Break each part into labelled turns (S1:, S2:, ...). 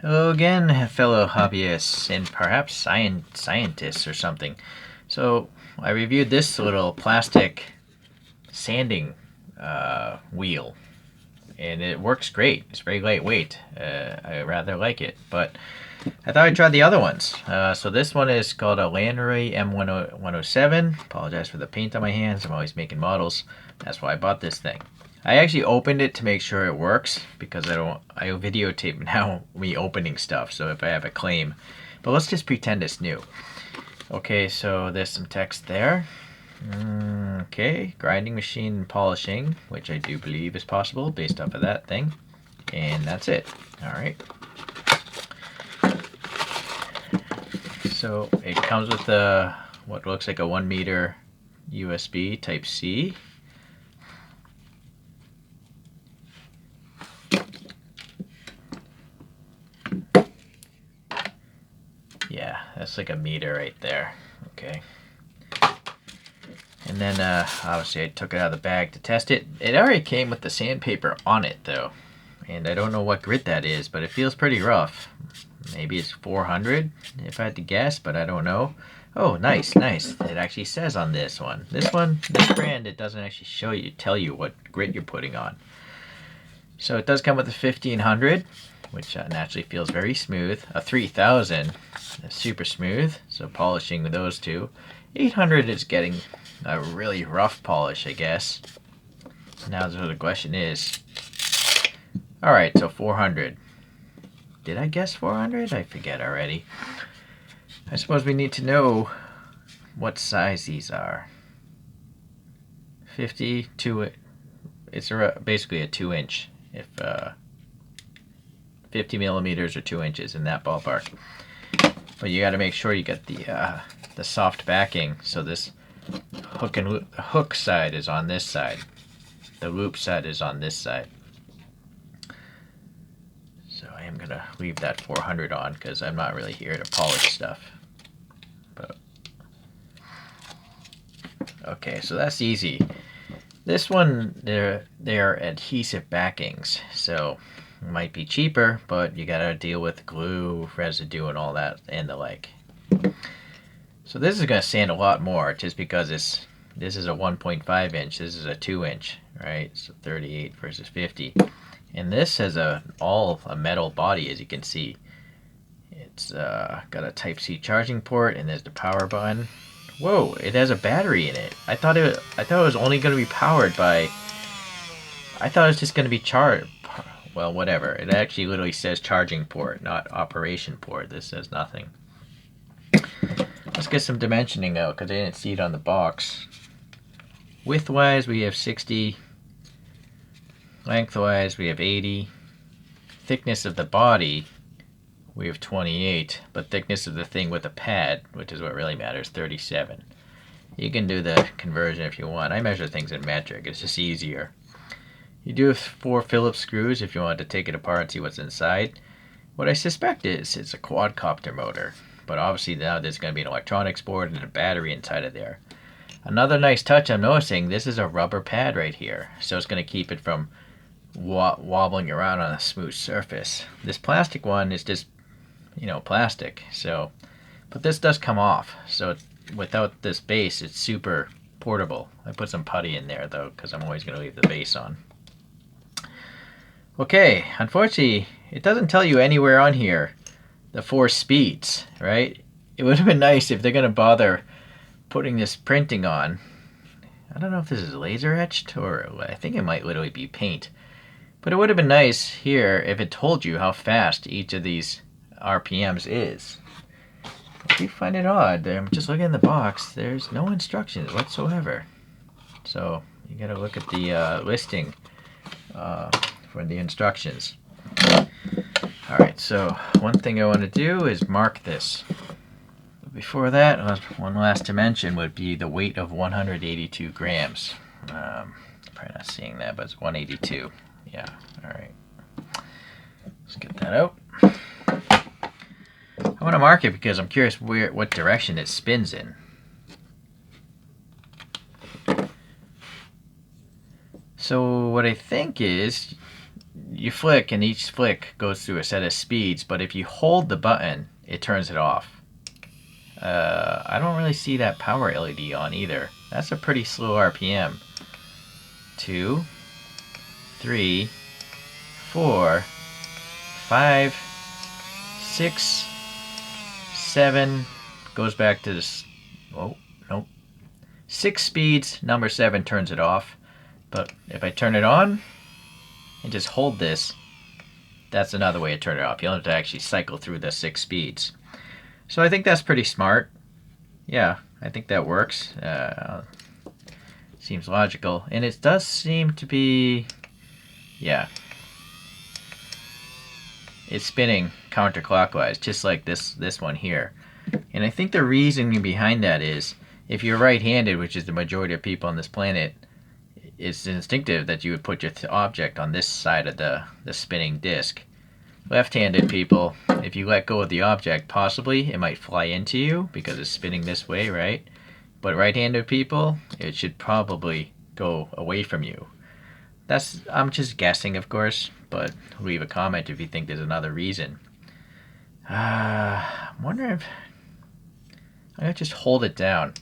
S1: Hello again, fellow hobbyists and perhaps scientists or something. So, I reviewed this little plastic sanding wheel, and it works great. It's very lightweight. I rather like it, but I thought I'd try the other ones. So this one is called a Lanrui M107. Apologize for the paint on my hands. I'm always making models. That's why I bought this thing. I actually opened it to make sure it works because I videotape now me opening stuff. So if I have a claim, but let's just pretend it's new. Okay, so there's some text there. Okay, grinding machine and polishing, which I do believe is possible based off of that thing. And that's it. All right. So it comes with what looks like a 1 meter USB Type C. Yeah, that's like a meter right there. Okay. And then obviously I took it out of the bag to test it. It already came with the sandpaper on it though. And I don't know what grit that is, but it feels pretty rough. Maybe it's 400 if I had to guess, but I don't know. Oh, nice, nice. It actually says on this one. This brand, it doesn't actually tell you what grit you're putting on. So it does come with a 1500, which naturally feels very smooth. A 3000, super smooth. So polishing with those two. 800 is getting a really rough polish, I guess. Now the question is, all right, so 400. Did I guess 400? I forget already. I suppose we need to know what size these are. 52. It's basically a 2-inch. If 50 millimeters or 2 inches in that ballpark. But you got to make sure you get the soft backing. So this hook side is on this side. The loop side is on this side. So I am gonna leave that 400 on because I'm not really here to polish stuff. But okay, so that's easy. This one, they're adhesive backings, so it might be cheaper, but you gotta deal with glue, residue, and all that, and the like. So this is gonna sand a lot more, just because this is a 1.5 inch, this is a 2 inch, right? So 38 versus 50. And this has all a metal body, as you can see. It's got a Type C charging port, and there's the power button. Whoa! It has a battery in it. I thought it was only going to be powered by. I thought it was just going to be charged. Well, whatever. It actually literally says charging port, not operation port. This says nothing. Let's get some dimensioning out because I didn't see it on the box. Widthwise, we have 60. Lengthwise, we have 80. Thickness of the body, we have 28. But thickness of the thing with the pad, which is what really matters, 37. You can do the conversion if you want. I measure things in metric. It's just easier. You do have 4 Phillips screws if you want to take it apart and see what's inside. What I suspect is it's a quadcopter motor. But obviously now there's going to be an electronics board and a battery inside of there. Another nice touch I'm noticing, this is a rubber pad right here. So it's going to keep it from wobbling around on a smooth surface. This plastic one is just, plastic. So, but this does come off. So without this base, it's super portable. I put some putty in there though, because I'm always going to leave the base on. Okay, unfortunately, it doesn't tell you anywhere on here the 4 speeds, right? It would have been nice if they're going to bother putting this printing on. I don't know if this is laser etched or I think it might literally be paint. But it would have been nice here if it told you how fast each of these RPMs is. I do find it odd. I'm just looking in the box. There's no instructions whatsoever. So you gotta look at the listing for the instructions. Alright, so one thing I want to do is mark this. But before that, one last dimension would be the weight of 182 grams. Probably not seeing that, but it's 182. Yeah, alright. Let's get that out. I want to mark it because I'm curious what direction it spins in. So what I think is you flick, and each flick goes through a set of speeds, but if you hold the button, it turns it off. I don't really see that power LED on either. That's a pretty slow RPM. 2, 3, 4, 5, 6, 7. Goes back to this. Oh, nope. 6 speeds, number 7 turns it off. But if I turn it on and just hold this, that's another way to turn it off. You don't have to actually cycle through the 6 speeds. So I think that's pretty smart. Yeah, I think that works. Seems logical. And it does seem to be, yeah, it's spinning counterclockwise, just like this one here. And I think the reason behind that is, if you're right-handed, which is the majority of people on this planet, it's instinctive that you would put your object on this side of the spinning disc. Left-handed people, if you let go of the object, possibly it might fly into you because it's spinning this way, right? But right-handed people, it should probably go away from you. I'm just guessing, of course, but leave a comment if you think there's another reason. I'm wondering if I could just hold it down.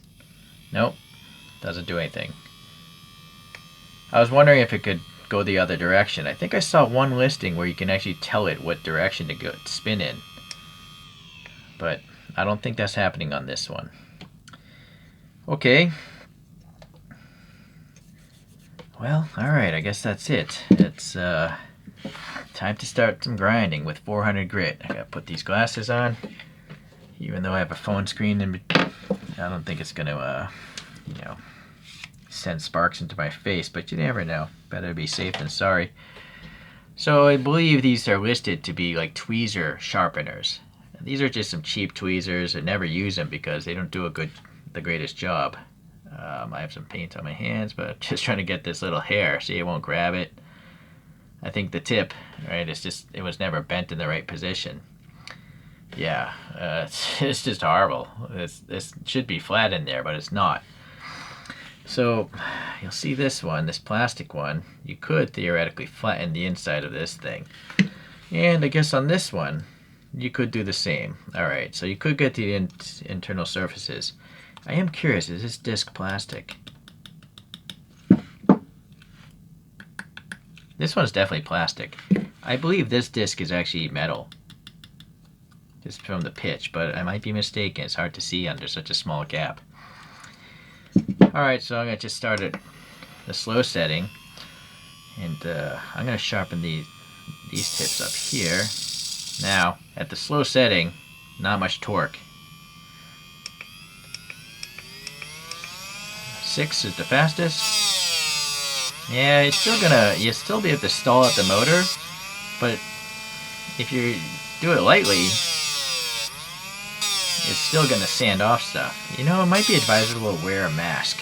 S1: Nope, doesn't do anything. I was wondering if it could go the other direction. I think I saw one listing where you can actually tell it what direction to go spin in, but I don't think that's happening on this one. Okay. Well, alright, I guess that's it. It's time to start some grinding with 400 grit. I gotta put these glasses on. Even though I have a phone screen, and I don't think it's gonna, send sparks into my face, but you never know. Better be safe than sorry. So I believe these are listed to be like tweezer sharpeners. These are just some cheap tweezers. I never use them because they don't do the greatest job. I have some paint on my hands, but I'm just trying to get this little hair. See, it won't grab it. I think the tip, right, it was never bent in the right position. Yeah, it's just horrible. This should be flat in there, but it's not. So you'll see this one, this plastic one, you could theoretically flatten the inside of this thing. And I guess on this one, you could do the same. Alright, so you could get the internal surfaces. I am curious, is this disc plastic? This one's definitely plastic. I believe this disc is actually metal. Just from the pitch, but I might be mistaken. It's hard to see under such a small gap. Alright, so I'm going to just start at the slow setting. And I'm going to sharpen these tips up here. Now, at the slow setting, not much torque. 6 is the fastest. Yeah, you'll still be able to stall out the motor, but if you do it lightly, it's still going to sand off stuff. You know, it might be advisable to wear a mask.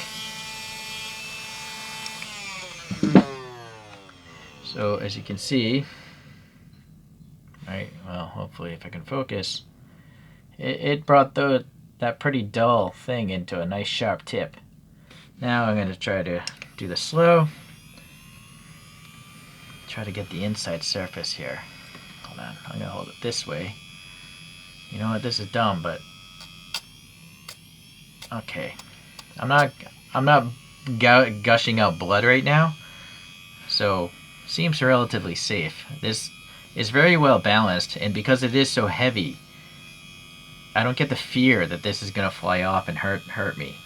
S1: So, as you can see, right, well, hopefully if I can focus, it brought that pretty dull thing into a nice sharp tip. Now I'm going to try to do the slow. Try to get the inside surface here. Hold on, I'm going to hold it this way. You know what, this is dumb, but okay. I'm not gushing out blood right now, so seems relatively safe. This is very well balanced, and because it is so heavy, I don't get the fear that this is going to fly off and hurt me.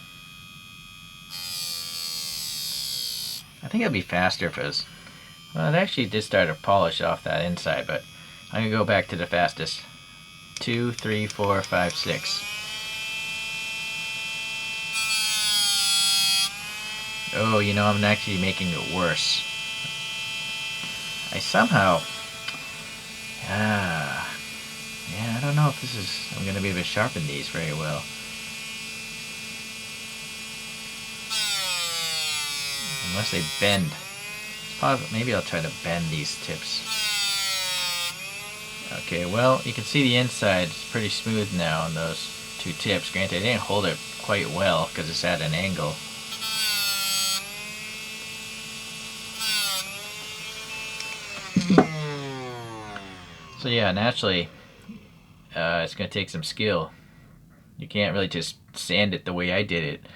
S1: I think it'll be faster if it was... Well, it actually did start to polish off that inside, but I'm going to go back to the fastest. 2, 3, 4, 5, 6. Oh, you know, I'm actually making it worse. I somehow... yeah, I don't know if I'm going to be able to sharpen these very well. Unless they bend. Maybe I'll try to bend these tips. Okay, well, you can see the inside is pretty smooth now on those 2 tips. Granted, I didn't hold it quite well because it's at an angle. So yeah, naturally, it's going to take some skill. You can't really just sand it the way I did it.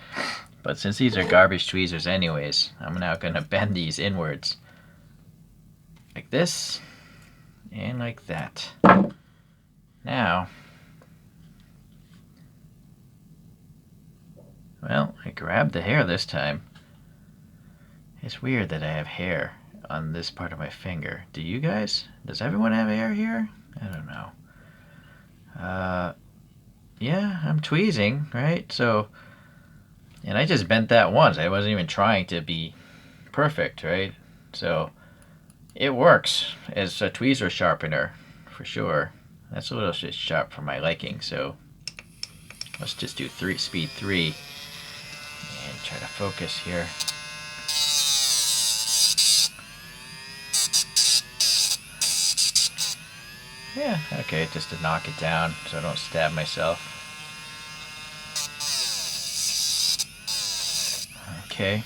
S1: But since these are garbage tweezers anyways, I'm now going to bend these inwards. Like this, and like that. Now, well, I grabbed the hair this time. It's weird that I have hair on this part of my finger. Do you guys? Does everyone have hair here? I don't know. Yeah, I'm tweezing, right? So, and I just bent that once. I wasn't even trying to be perfect, right? So, it works as a tweezer sharpener, for sure. That's a little bit sharp for my liking, so let's just do speed 3 and try to focus here. Yeah, okay, just to knock it down so I don't stab myself. Okay.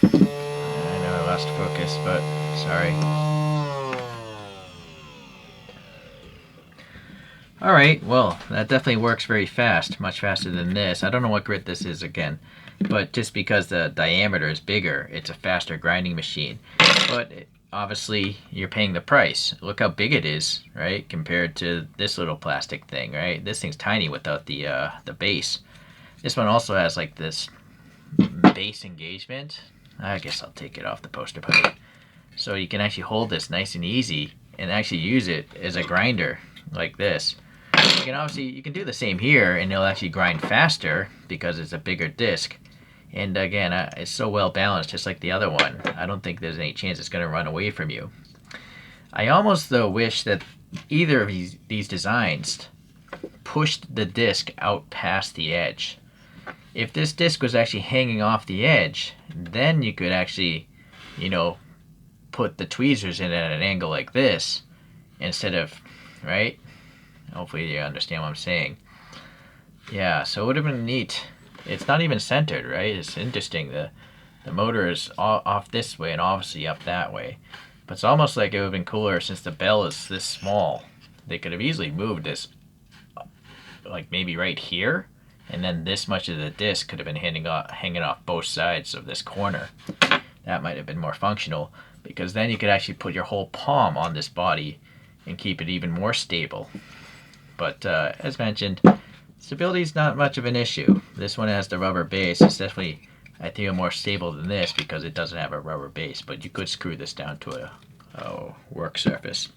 S1: I know I lost focus, but sorry. Alright, well, that definitely works very fast, much faster than this. I don't know what grit this is again, but just because the diameter is bigger, it's a faster grinding machine. But obviously, you're paying the price. Look how big it is, right, compared to this little plastic thing, right? This thing's tiny without the base. This one also has like this base engagement. I guess I'll take it off the poster putty. So you can actually hold this nice and easy and actually use it as a grinder like this. You can do the same here and it'll actually grind faster because it's a bigger disc. And again, it's so well balanced, just like the other one. I don't think there's any chance it's going to run away from you. I almost, though, wish that either of these designs pushed the disc out past the edge. If this disc was actually hanging off the edge, then you could actually, put the tweezers in at an angle like this instead of, right? Hopefully you understand what I'm saying. Yeah, so it would have been neat. It's not even centered, right? It's interesting. The motor is off this way and obviously up that way. But it's almost like it would have been cooler since the bell is this small. They could have easily moved this, like maybe right here, and then this much of the disc could have been hanging off both sides of this corner. That might have been more functional, because then you could actually put your whole palm on this body and keep it even more stable. But as mentioned, stability is not much of an issue. This one has the rubber base. It's definitely, I think, more stable than this because it doesn't have a rubber base, but you could screw this down to a work surface.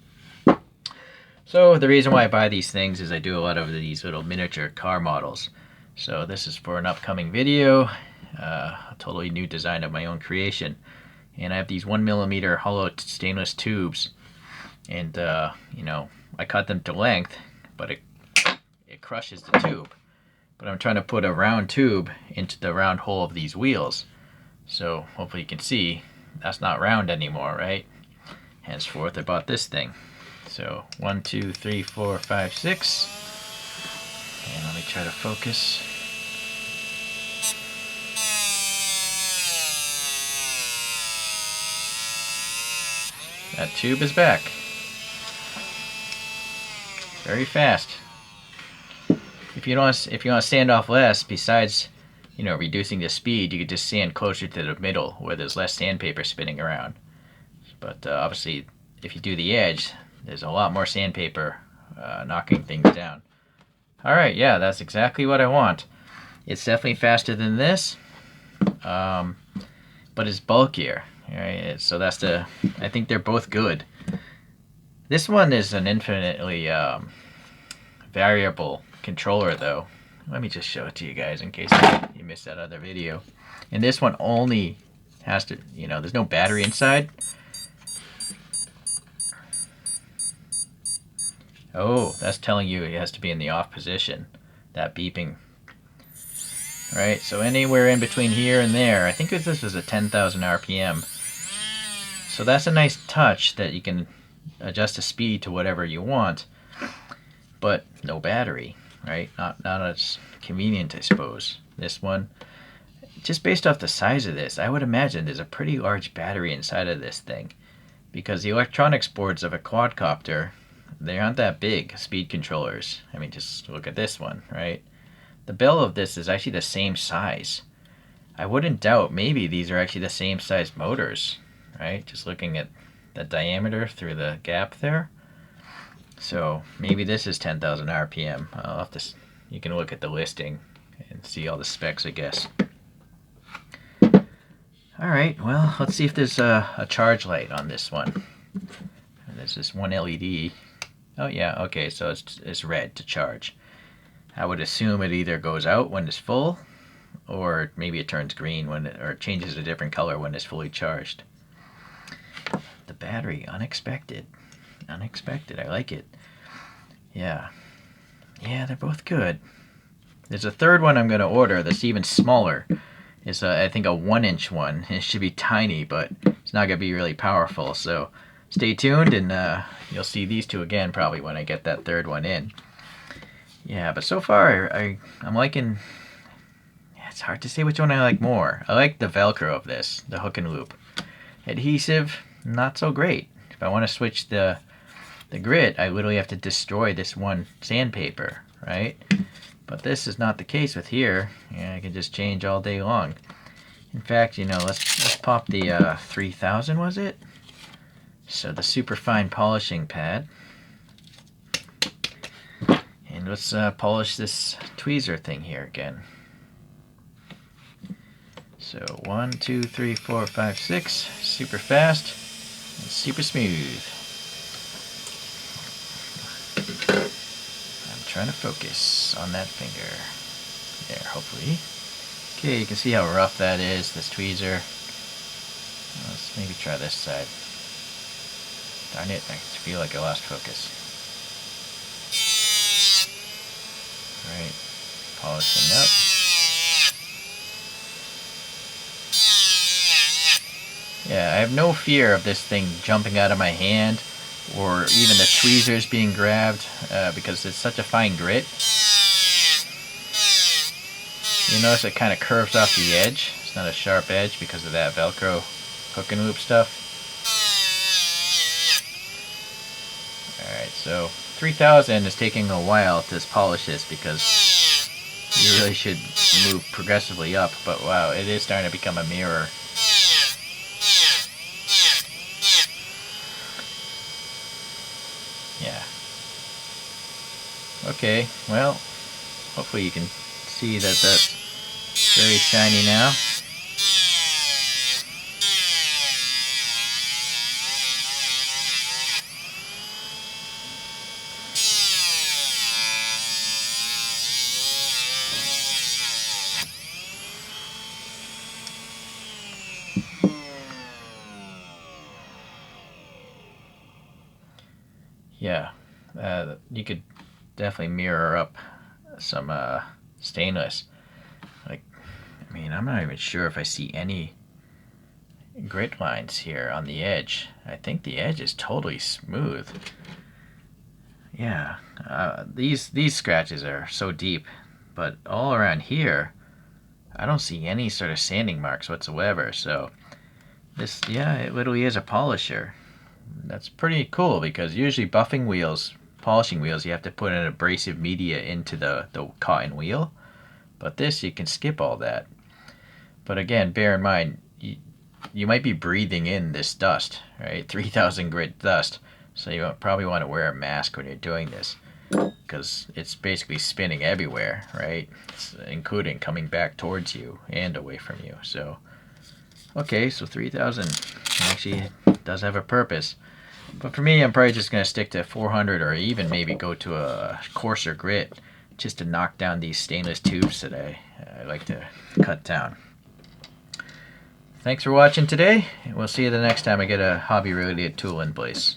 S1: So the reason why I buy these things is I do a lot of these little miniature car models. So this is for an upcoming video, a totally new design of my own creation. And I have these 1mm hollow stainless tubes, and I cut them to length, but it crushes the tube. But I'm trying to put a round tube into the round hole of these wheels. So hopefully you can see that's not round anymore, right? Henceforth I bought this thing. So 1, 2, 3, 4, 5, 6. And let me try to focus. That tube is back. Very fast. If you want to sand off less, besides reducing the speed, you could just sand closer to the middle where there's less sandpaper spinning around. But obviously, if you do the edge, there's a lot more sandpaper knocking things down. All right, yeah, that's exactly what I want. It's definitely faster than this, but it's bulkier. Right? So I think they're both good. This one is an infinitely variable controller, though. Let me just show it to you guys in case you missed that other video. And this one only has to, there's no battery inside. Oh, that's telling you it has to be in the off position. That beeping. Right, so anywhere in between here and there, I think this was a 10,000 RPM. So that's a nice touch that you can adjust the speed to whatever you want, but no battery, right? Not as convenient, I suppose. This one, just based off the size of this, I would imagine there's a pretty large battery inside of this thing, because the electronics boards of a quadcopter they aren't that big, speed controllers. I mean, just look at this one, right? The bill of this is actually the same size. I wouldn't doubt maybe these are actually the same size motors, right? Just looking at the diameter through the gap there. So maybe this is 10,000 RPM. I'll have to, you can look at the listing and see all the specs, I guess. Alright, well, let's see if there's a charge light on this one. There's this one LED. Oh yeah, okay, so it's red to charge. I would assume it either goes out when it's full, or maybe it turns green when it, or it changes a different color when it's fully charged. The battery, unexpected. Unexpected, I like it. Yeah. Yeah, they're both good. There's a third one I'm going to order that's even smaller. It's, I think, a 1-inch one. It should be tiny, but it's not going to be really powerful. So stay tuned, and you'll see these two again probably when I get that third one in. Yeah, but so far I'm liking... Yeah, it's hard to say which one I like more. I like the Velcro of this, the hook and loop. Adhesive, not so great. If I want to switch the grit, I literally have to destroy this one sandpaper, right? But this is not the case with here. Yeah, I can just change all day long. In fact, you know, let's pop the 3000, was it? So the super fine polishing pad. And let's polish this tweezer thing here again. So 1, 2, 3, 4, 5, 6. Super fast and super smooth. I'm trying to focus on that finger. There, hopefully. Okay, you can see how rough that is, this tweezer. Let's maybe try this side. Darn it, I feel like I lost focus. Right, polishing up. Yeah, I have no fear of this thing jumping out of my hand, or even the tweezers being grabbed, because it's such a fine grit. You notice it kind of curves off the edge. It's not a sharp edge because of that Velcro hook and loop stuff. Alright, so 3000 is taking a while to polish this because you really should move progressively up, but wow, it is starting to become a mirror. Yeah. Okay, well, hopefully you can see that that's very shiny now. Yeah, you could definitely mirror up some stainless. Like, I mean, I'm not even sure if I see any grit lines here on the edge. I think the edge is totally smooth. Yeah, these scratches are so deep, but all around here, I don't see any sort of sanding marks whatsoever. So this, yeah, it literally is a polisher. That's pretty cool because usually buffing wheels, polishing wheels, you have to put an abrasive media into the cotton wheel. But this, you can skip all that. But again, bear in mind, you might be breathing in this dust, right? 3000 grit dust. So you probably want to wear a mask when you're doing this because it's basically spinning everywhere, right? Including coming back towards you and away from you. So, okay, so 3000 actually does have a purpose. But for me, I'm probably just going to stick to 400 or even maybe go to a coarser grit just to knock down these stainless tubes that I like to cut down. Thanks for watching today, and we'll see you the next time I get a hobby-related tool in place.